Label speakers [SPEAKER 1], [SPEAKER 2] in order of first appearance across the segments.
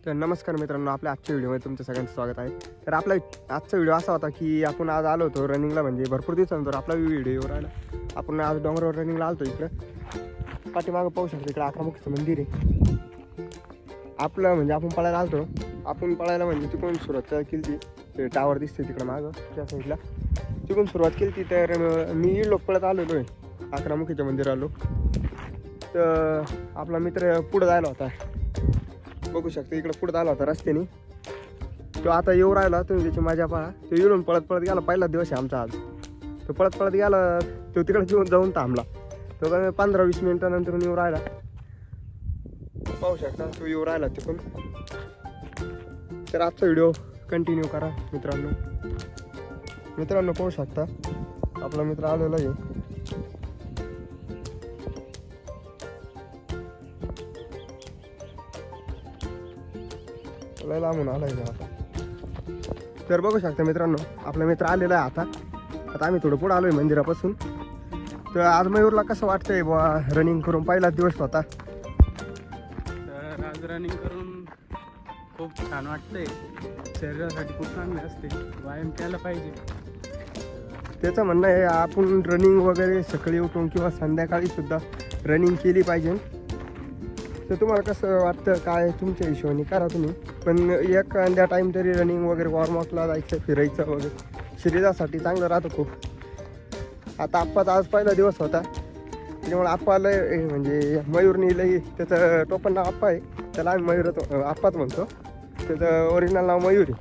[SPEAKER 1] तर नमस्कार मित्रांनो, आपल्या आजच्या व्हिडिओमध्ये तुमचं सगळ्यांचं स्वागत आहे। तर आपला आजचा व्हिडिओ असा होता की आपण आज आलो होतो रनिंगला, म्हणजे भरपूर दिवसानंतर आपला व्हिडिओ राहिला। आपण आज डोंगरावर रनिंगला आलतो। इकडं पाठीमागं पाहू शकतो, इकडं अकरामुखीचं मंदिर आहे आपलं। म्हणजे आपण पळायला आलतो, आपण पळायला म्हणजे तिकडून सुरुवात केली ती टावर दिसते तिकडं मागं त्या साईडला, तिकडून सुरुवात केली ती। तर मी लोक पळत आलेलो आहे अकरामुखीच्या मंदिर आलो। तर आपला मित्र पुढं जायला होता, बघू शकता इकडं पुढं आला होता रस्त्याने। तो आता येऊ राहिला, तुम्ही त्याची मजा पहा। तो येऊन पळत पळत गेला, पहिला दिवस आहे आमचा आज। तो पळत पळत गेला, तो तिकडे घेऊन जाऊन थांबला। तो 15-20 मिनिटानंतर येऊ राहिला, पाहू शकता तो येऊ राहिला तिकडून। तर आजचा व्हिडिओ कंटिन्यू करा मित्रांनो पाहू शकता आपला मित्र आलेला आहे। लांबून आलाय आता। तर बघू शकता मित्रांनो आपला मित्र आलेला आहे आता आम्ही थोडं पुढे आलोय मंदिरापासून। तर आज मयूरला कसं वाटतंय बुवा रनिंग करून? पहिलाच दिवस होता।
[SPEAKER 2] तर आज रनिंग करून खूप छान वाटतंय, शरीरासाठी खूप चांगले असते, व्यायाम केला पाहिजे।
[SPEAKER 1] त्याचं म्हणणं आहे आपण रनिंग वगैरे सकाळी उठून किंवा संध्याकाळी सुद्धा रनिंग केली पाहिजे। तर तुम्हाला कसं वाटतं, काय तुमच्या हिशोबाने करा तुम्ही, पण एखाद्या टाईम तरी रनिंग वगैरे वॉर्मअपला जायचं, फिरायचं वगैरे शरीरासाठी चांगलं राहतं खूप। आता आप्पाचा आज पहिला दिवस होता, त्याच्यामुळे आप्पाला म्हणजे मयूरनी लई, त्याचं टोपण नाव आप्पा आहे, त्याला आम्ही मयूर आप्पाच म्हणतो, त्याचं ओरिजिनल नाव मयूर आहे।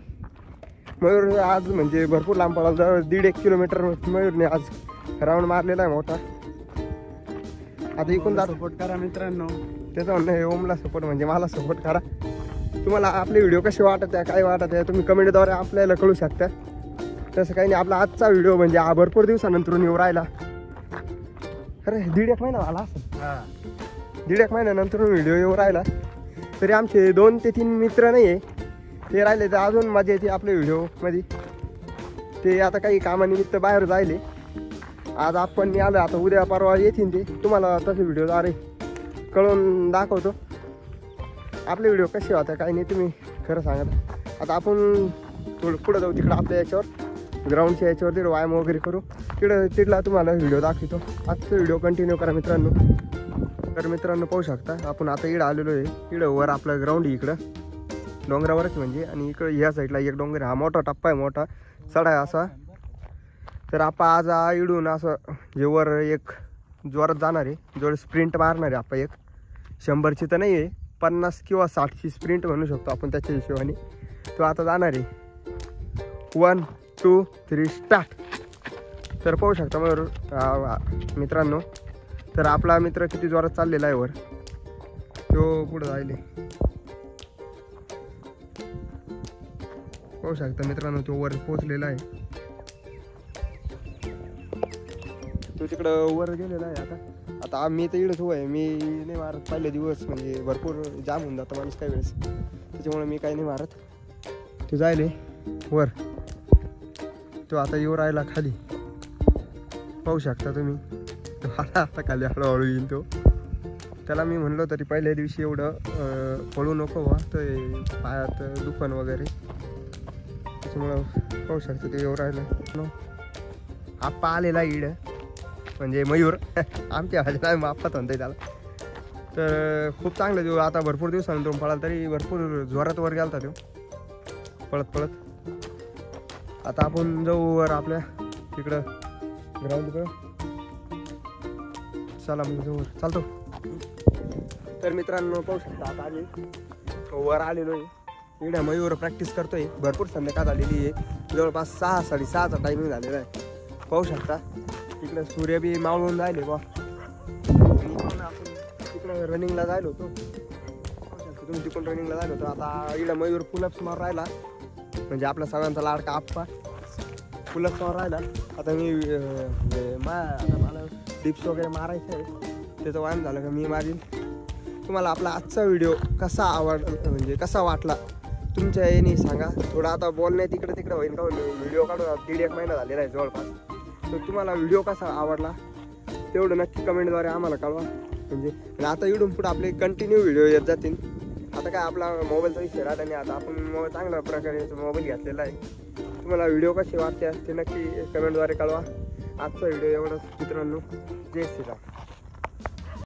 [SPEAKER 1] मयूर आज म्हणजे भरपूर लांब पळाला, जवळ 1.5 किलोमीटर मयूरने आज राऊंड मारलेला आहे मोठा। आता इकडून
[SPEAKER 2] सपोर्ट करा मित्रांनो।
[SPEAKER 1] त्याचं म्हणणं आहे ओमला सपोर्ट म्हणजे मला सपोर्ट करा। तुम्हाला आपले व्हिडिओ कसे वाटत आहे, काय वाटत आहे, तुम्ही कमेंटद्वारे आपल्याला कळू शकता। तसं काही नाही, आपला आजचा व्हिडिओ म्हणजे भरपूर दिवसानंतर येऊ राहिला। अरे 1.5 महिना झाला असं, 1.5 महिन्यानंतर व्हिडिओ येऊ राहिला। तरी आमचे 2 ते 3 मित्र नाही आहे, ते राहिले तर अजून मजा येते आपल्या व्हिडिओमध्ये। ते आता काही कामानिमित्त बाहेर जायले, आज आपण मी आलो, आता उद्या परवा येतील ते, तुम्हाला तसे व्हिडिओद्वारे कळून दाखवतो आपले व्हिडिओ कसे होता काही नाही, तुम्ही खरं सांगा। आता आपण थोडं पुढं जाऊ, तिकडं आपल्या याच्यावर ग्राउंडच्या याच्यावर तिकडं व्यायाम वगैरे करू, तिकडला तुम्हाला व्हिडिओ दाखवतो। आजचा व्हिडिओ कंटिन्यू करा मित्रांनो। तर मित्रांनो पाहू शकता आपण आता इकडं आलेलो आहे, इकडं वर आपलं ग्राउंड आहे इकडं डोंगरावरच म्हणजे, आणि इकडं ह्या साईडला एक डोंगर, हा मोठा टप्पा आहे, मोठा चढ आहे असा। तर आपण आज इडून असं जे वर एक जोरात जाणार आहे, जोर स्प्रिंट मारणार आहे आपण, एक 100ची तर नाही आहे, 50 किंवा 60ची स्प्रिंट म्हणू शकतो आपण त्याच्या हिशोबाने। तो आता जाणार आहे 1 2 3 स्टार्ट। तर पाहू शकता मग मित्रांनो, तर आपला मित्र किती जोरात चाललेला आहे वर, तो पुढे जायले, पाहू शकता मित्रांनो तो वर पोहोचलेला आहे, तो तिकडं वर गेलेला आहे। आता मी तर इकडंच उभं आहे, मी नाही मारत पहिले दिवस, म्हणजे भरपूर जाम होऊन जातं माणूस काही वेळेस, त्याच्यामुळे मी काही नाही मारत। तो जायले वर, तो आता येऊ राहिला खाली, पाहू शकता तुम्ही, तो आला आता खाली, हळूहळू येईल तो। त्याला मी म्हणलो तरी पहिल्या दिवशी एवढं पळू नको व्हा, तर पायात दुखन वगैरे, त्याच्यामुळं पाहू शकता ते येऊ राहिलं। आप्पा आलेला इड म्हणजे मयूर आमच्या भाषेला मापात म्हणते त्याला। तर खूप चांगलं देऊ, आता भरपूर दिवसानंतर पळाला, तरी भरपूर जोरात वर गेलता तो पळत पळत। आता आपण जाऊ वर आपल्या तिकडं ग्राउंडकडं, चला मग जाऊ वर, चालतो। तर मित्रांनो पाहू शकता आता आम्ही वर आलेलो आहे, इकडे मयूर प्रॅक्टिस करतोय, भरपूर संध्याकाळ झालेली आहे, जवळपास 6-6:30चा टायमिंग झालेला आहे, पाहू शकता। तिकडे सूर्य बी मावळून जायले बा, आणि आपण तिकडे रनिंगला जायलो होतो, तुम्ही तिकडून रनिंगला जायलो होतो। आता इकडे मयूर पुलअप्स मार राहिला, म्हणजे आपला सगळ्यांचा लाडका आप्पा पुलअप्स मार राहिला। आता मी मला डिप्स वगैरे मारायचं आहे, त्याचं व्यायाम झालं का मी मारीन। तुम्हाला आपला आजचा व्हिडिओ कसा म्हणजे कसा वाटला तुमच्या याने सांगा। थोडा आता बोलण्यात तिकडे तिकडे होईल का, व्हिडिओ काढून 1.5 महिना झालेला आहे जवळपास। तर तुम्हाला व्हिडिओ कसा आवडला तेवढं नक्की कमेंटद्वारे आम्हाला कळवा, म्हणजे आता इकडून पुढे आपले कंटिन्यू व्हिडिओ येत जातील। आता काय आपला मोबाईलचा विषय राहिला नाही. आता आपण चांगल्या प्रकारे मोबाईल घेतलेला आहे. तुम्हाला व्हिडिओ कसे वाटते ते नक्की कमेंटद्वारे कळवा. आजचा व्हिडिओ एवढाच मित्रांनो. जय श्रीराम.